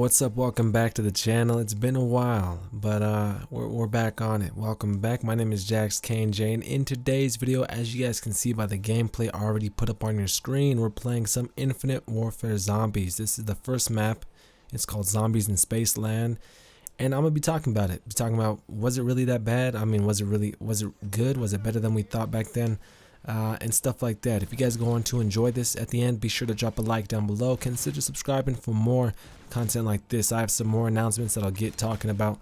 what's up? Welcome back to the channel. It's been a while, but we're back on it. Welcome back. My name is Jax KJ, and in today's video, as you guys can see by the gameplay already put up on your screen, we're playing some Infinite Warfare Zombies. This is the first map. It's called Zombies in Spaceland, and I'm gonna be talking about it. Talking about, was it really that bad? I mean, was it good? Was it better than we thought back then? And stuff like that. If you guys are going to enjoy this at the end, be sure to drop a like down below. Consider subscribing for more content like this. I have some more announcements that I'll be talking about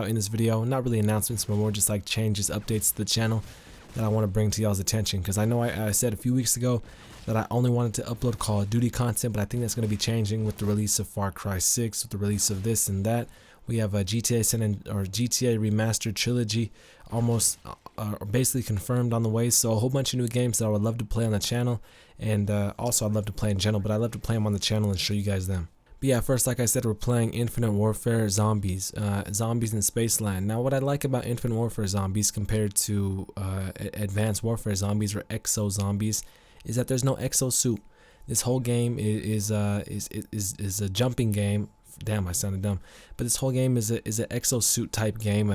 in this video. Not really announcements, but more just like changes, updates to the channel that I want to bring to y'all's attention. Because I know I said a few weeks ago that I only wanted to upload Call of Duty content, but I think that's going to be changing with the release of Far Cry 6, with the release of this and that. We have a GTA Remastered Trilogy almost basically confirmed on the way, so a whole bunch of new games that I would love to play on the channel, and also I'd love to play in general, but I love to play them on the channel and show you guys them. But yeah, first, like I said, we're playing Infinite Warfare Zombies, Zombies in Spaceland. Now, what I like about Infinite Warfare Zombies compared to Advanced Warfare Zombies or Exo Zombies is that there's no exo suit. This whole game is a jumping game. Damn, I sounded dumb. But this whole game is an exosuit type game,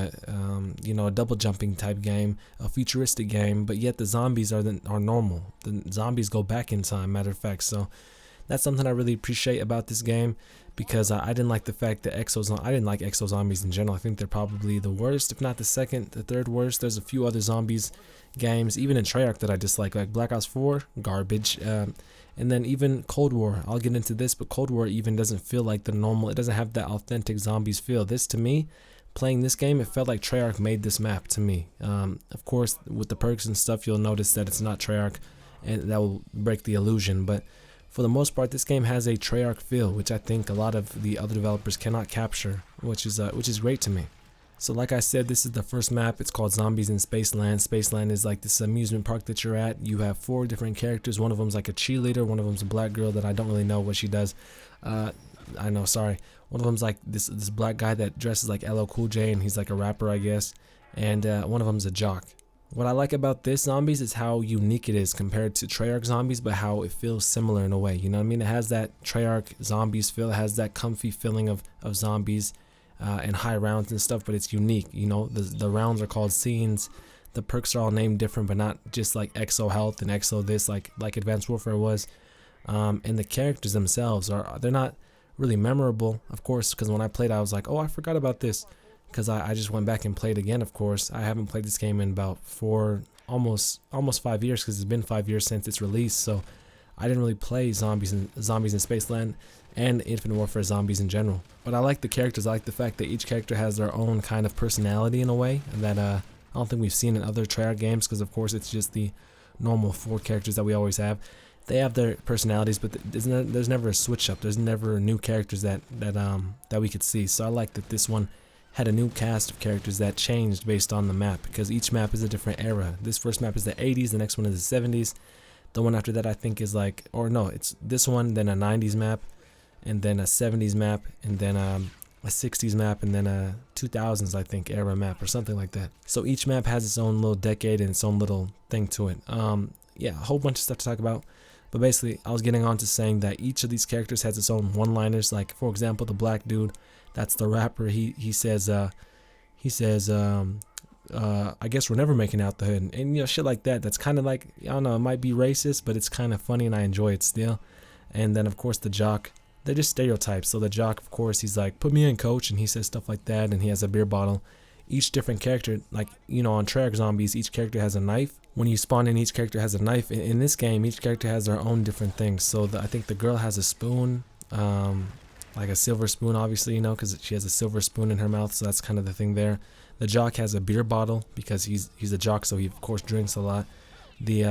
you know, a double jumping type game, a futuristic game. But yet the zombies are normal. The zombies go back in time, matter of fact. So that's something I really appreciate about this game, because I didn't like the fact that I didn't like exo zombies in general. I think they're probably the worst, if not the third worst. There's a few other zombies games, even in Treyarch, that I dislike, like Black Ops 4, garbage. And then even Cold War, I'll get into this, but Cold War even doesn't feel like the normal, it doesn't have that authentic zombies feel. This, to me, playing this game, it felt like Treyarch made this map to me. Of course, with the perks and stuff, you'll notice that it's not Treyarch, and that will break the illusion. But for the most part, this game has a Treyarch feel, which I think a lot of the other developers cannot capture, which is great to me. So like I said, this is the first map. It's called Zombies in Spaceland. Spaceland is like this amusement park that you're at. You have 4 different characters. One of them's like a cheerleader. One of them's a black girl that I don't really know what she does. One of them's like this black guy that dresses like LL Cool J, and he's like a rapper, I guess. And one of them's a jock. What I like about this Zombies is how unique it is compared to Treyarch Zombies, but how it feels similar in a way. You know what I mean? It has that Treyarch Zombies feel. It has that comfy feeling of zombies. And high rounds and stuff, but it's unique. You know, the rounds are called scenes. The perks are all named different, but not just like Exo Health and Exo this, like Advanced Warfare was. And the characters themselves they're not really memorable, of course, because when I played, I was like, oh, I forgot about this, because I just went back and played again. Of course, I haven't played this game in about almost 5 years, because it's been 5 years since its release. So I didn't really play Zombies in Spaceland and Infinite Warfare Zombies in general. But I like the characters. I like the fact that each character has their own kind of personality in a way that I don't think we've seen in other Treyarch games, because of course it's just the normal 4 characters that we always have. They have their personalities, but there's never a switch up. There's never new characters that we could see. So I like that this one had a new cast of characters that changed based on the map, because each map is a different era. This first map is the 80s, the next one is the 70s. The one after that I think is like, or no, it's this one, then a 90s map, and then a 70s map, and then a 60s map, and then a 2000s, I think, era map or something like that. So each map has its own little decade and its own little thing to it. Yeah, a whole bunch of stuff to talk about. But basically, I was getting on to saying that each of these characters has its own one-liners. Like, for example, the black dude, that's the rapper. He says, I guess we're never making out the hood, and you know, shit like that. That's kind of like, I don't know, it might be racist, but it's kind of funny and I enjoy it still. And then of course the jock, they're just stereotypes. So the jock, of course, he's like, put me in, coach, and he says stuff like that, and he has a beer bottle. Each different character, like, you know, on Treyarch Zombies, each character has a knife. When you spawn in, each character has a knife. In this game, each character has their own different things. So I think the girl has a spoon, like a silver spoon, obviously, you know, because she has a silver spoon in her mouth, so that's kind of the thing there. The jock has a beer bottle because he's a jock, so he of course drinks a lot. The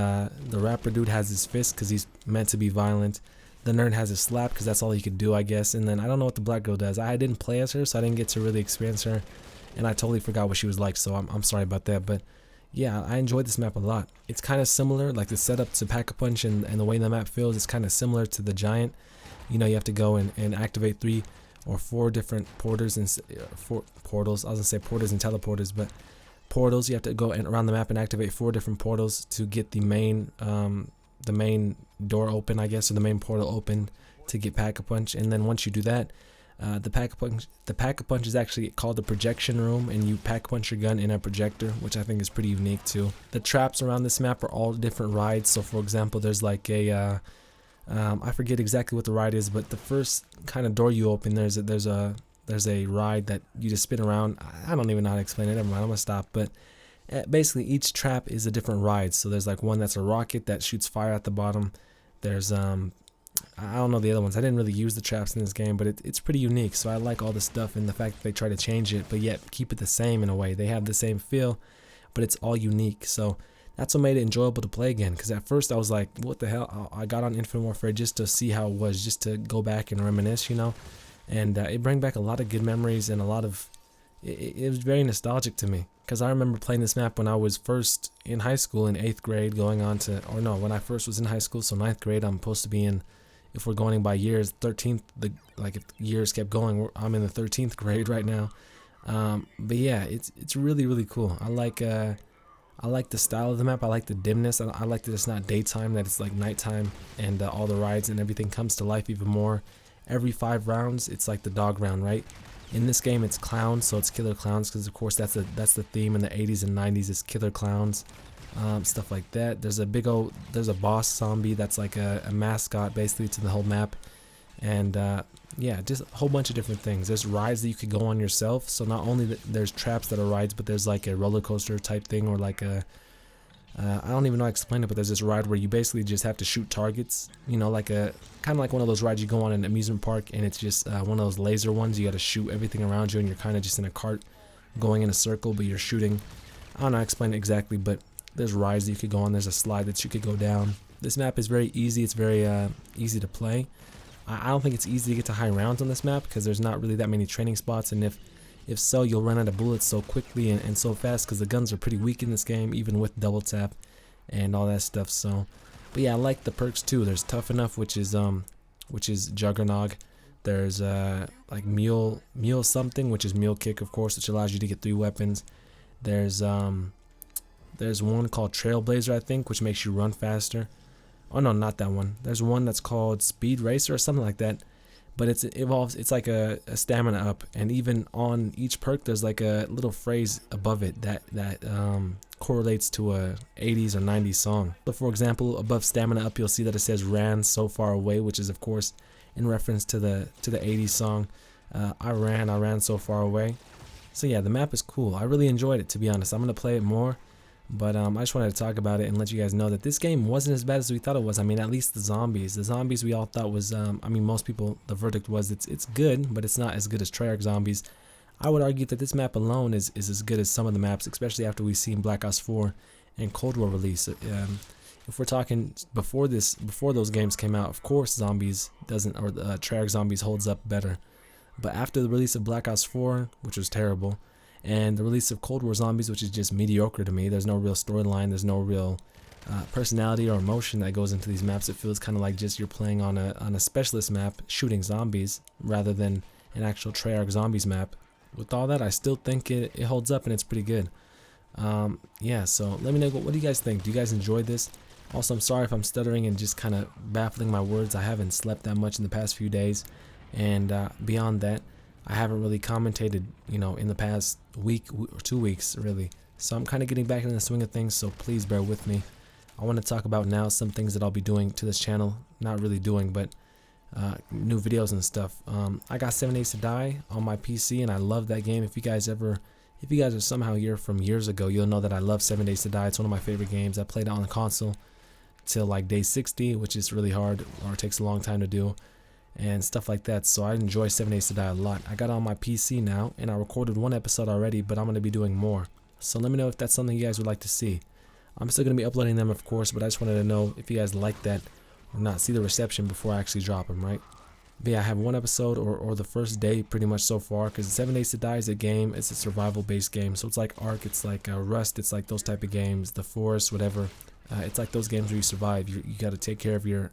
rapper dude has his fist because he's meant to be violent. The nerd has a slap because that's all he could do, I guess. And then I don't know what the black girl does. I didn't play as her, so I didn't get to really experience her, and I totally forgot what she was like, so I'm sorry about that. But yeah, I enjoyed this map a lot. It's kind of similar, like the setup to Pack-a-Punch and the way the map feels is kind of similar to the Giant. You know, you have to go and activate 3 or 4 different portals and portals. I was gonna say portals and teleporters, but portals. You have to go around the map and activate 4 different portals to get the main door open, I guess, or the main portal open to get Pack-a-Punch. And then once you do that, The pack-a-punch is actually called the projection room, and you pack-punch your gun in a projector, which I think is pretty unique too. The traps around this map are all different rides. So for example, there's like a I forget exactly what the ride is, but the first kind of door you open, there's a ride that you just spin around. I don't even know how to explain it. Never mind, I'm gonna stop. But basically, each trap is a different ride. So there's like one that's a rocket that shoots fire at the bottom. There's I don't know the other ones. I didn't really use the traps in this game, but it's pretty unique. So I like all the stuff and the fact that they try to change it, but yet keep it the same in a way. They have the same feel, but it's all unique. So that's what made it enjoyable to play again. Because at first I was like, what the hell? I got on Infinite Warfare just to see how it was, just to go back and reminisce, you know. And it brought back a lot of good memories and a lot of... It was very nostalgic to me. Because I remember playing this map when I was first in high school in 8th grade, going on to... Or no, when I first was in high school, so 9th grade, I'm supposed to be in... If we're going by years, 13th, like if years kept going, I'm in the 13th grade right now. But yeah, it's really, really cool. I like the style of the map. I like the dimness. I like that it's not daytime, that it's like nighttime, and all the rides and everything comes to life even more. Every 5 rounds, it's like the dog round, right? In this game, it's clowns, so it's killer clowns, because of course that's the theme in the 80s and 90s is killer clowns. Stuff like that. There's a boss zombie that's like a mascot basically to the whole map, and yeah, just a whole bunch of different things. There's rides that you could go on yourself, so not only there's traps that are rides, but there's like a roller coaster type thing, or like a I don't even know how to explain it, but there's this ride where you basically just have to shoot targets, you know, like a kind of like one of those rides you go on in an amusement park, and it's just one of those laser ones. You got to shoot everything around you, and you're kind of just in a cart going in a circle, but you're shooting. I don't know how to explain it exactly, but there's rides that you could go on. There's a slide that you could go down. This map is very easy. It's very easy to play. I don't think it's easy to get to high rounds on this map because there's not really that many training spots, and if so, you'll run out of bullets so quickly and so fast because the guns are pretty weak in this game, even with double tap and all that stuff. So, but yeah, I like the perks too. There's Tough Enough, which is Juggernog. There's like Mule something, which is Mule Kick, of course, which allows you to get 3 weapons. There's one called Trailblazer, I think, which makes you run faster. Oh no, not that one. There's one that's called Speed Racer or something like that. But it's like a stamina up, and even on each perk there's like a little phrase above it that correlates to a 80s or 90s song. So for example, above stamina up, you'll see that it says "Ran so far away," which is of course in reference to the 80s song. I ran so far away. So yeah, the map is cool. I really enjoyed it, to be honest. I'm gonna play it more. But I just wanted to talk about it and let you guys know that this game wasn't as bad as we thought it was. I mean, at least the zombies we all thought was, I mean, most people, the verdict was it's good, but it's not as good as Treyarch Zombies. I would argue that this map alone is as good as some of the maps, especially after we've seen Black Ops 4 and Cold War release. If we're talking before those games came out, of course Zombies doesn't, or Treyarch Zombies holds up better. But after the release of Black Ops 4, which was terrible, and the release of Cold War Zombies, which is just mediocre to me. There's no real storyline. There's no real personality or emotion that goes into these maps. It feels kind of like just you're playing on a specialist map shooting zombies rather than an actual Treyarch Zombies map. With all that, I still think it holds up and it's pretty good. Yeah, so let me know, what do you guys think? Do you guys enjoy this? Also, I'm sorry if I'm stuttering and just kind of baffling my words. I haven't slept that much in the past few days, and beyond that, I haven't really commentated, you know, in the past week or 2 weeks, really. So I'm kind of getting back into the swing of things, so please bear with me. I want to talk about now some things that I'll be doing to this channel. Not really doing, but new videos and stuff. I got 7 Days to Die on my PC, and I love that game. If you guys are somehow here from years ago, you'll know that I love 7 Days to Die. It's one of my favorite games. I played it on the console till like day 60, which is really hard, or it takes a long time to do, and stuff like that. So I enjoy 7 Days to Die a lot. I got it on my PC now, and I recorded 1 episode already, but I'm going to be doing more. So let me know if that's something you guys would like to see. I'm still going to be uploading them, of course, but I just wanted to know if you guys like that or not. See the reception before I actually drop them, right? But yeah, I have 1 episode or the first day pretty much so far, because 7 Days to Die is a game. It's a survival based game, so it's like Ark, it's like Rust, it's like those type of games, The Forest, whatever. It's like those games where you survive. You got to take care of your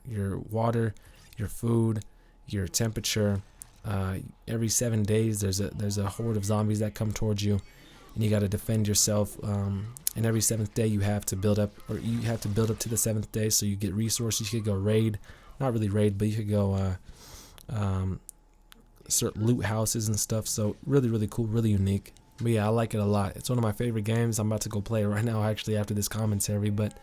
water, your food, your temperature. Every 7 days there's a horde of zombies that come towards you, and you got to defend yourself. And every 7th day you have to build up, or you have to build up to the 7th day, so you get resources. You could go raid, not really raid, but you could go certain loot houses and stuff. So really cool, really unique. But yeah, I like it a lot. It's one of my favorite games. I'm about to go play it right now, actually, after this commentary. But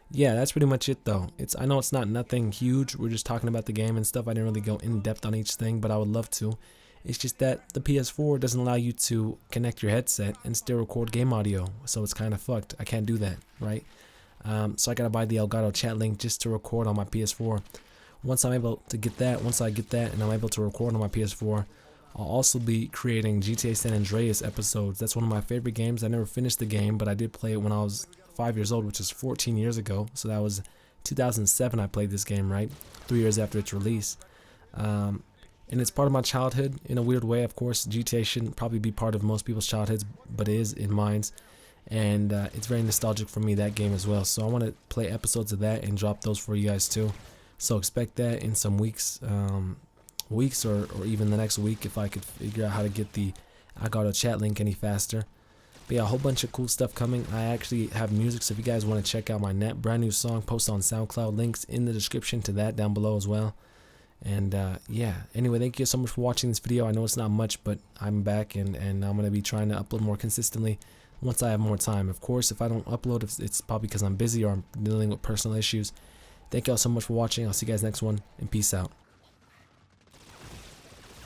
yeah, that's pretty much it though. I know it's not nothing huge. We're just talking about the game and stuff. I didn't really go in depth on each thing, but I would love to. It's just that the PS4 doesn't allow you to connect your headset and still record game audio, so it's kind of fucked. I can't do that, right? So I gotta buy the Elgato chat link just to record on my PS4. Once I'm able to get that, once I get that and I'm able to record on my PS4, I'll also be creating GTA San Andreas episodes. That's one of my favorite games. I never finished the game, but I did play it when I was 5 years old, which is 14 years ago. So that was 2007 I played this game, right? 3 years after its release. And it's part of my childhood in a weird way. Of course, GTA shouldn't probably be part of most people's childhoods, but it is in mine. And it's very nostalgic for me, that game as well. So I want to play episodes of that and drop those for you guys too. So expect that in some weeks, or even the next week if I could figure out how to get the Elgato chat link any faster. But yeah, a whole bunch of cool stuff coming. I actually have music, so if you guys want to check out my brand new song, post on SoundCloud, links in the description to that down below as well. And yeah, anyway, thank you so much for watching this video. I know it's not much, but I'm back, and I'm going to be trying to upload more consistently once I have more time. Of course, if I don't upload, it's probably because I'm busy or I'm dealing with personal issues. Thank you all so much for watching. I'll see you guys next one, and peace out.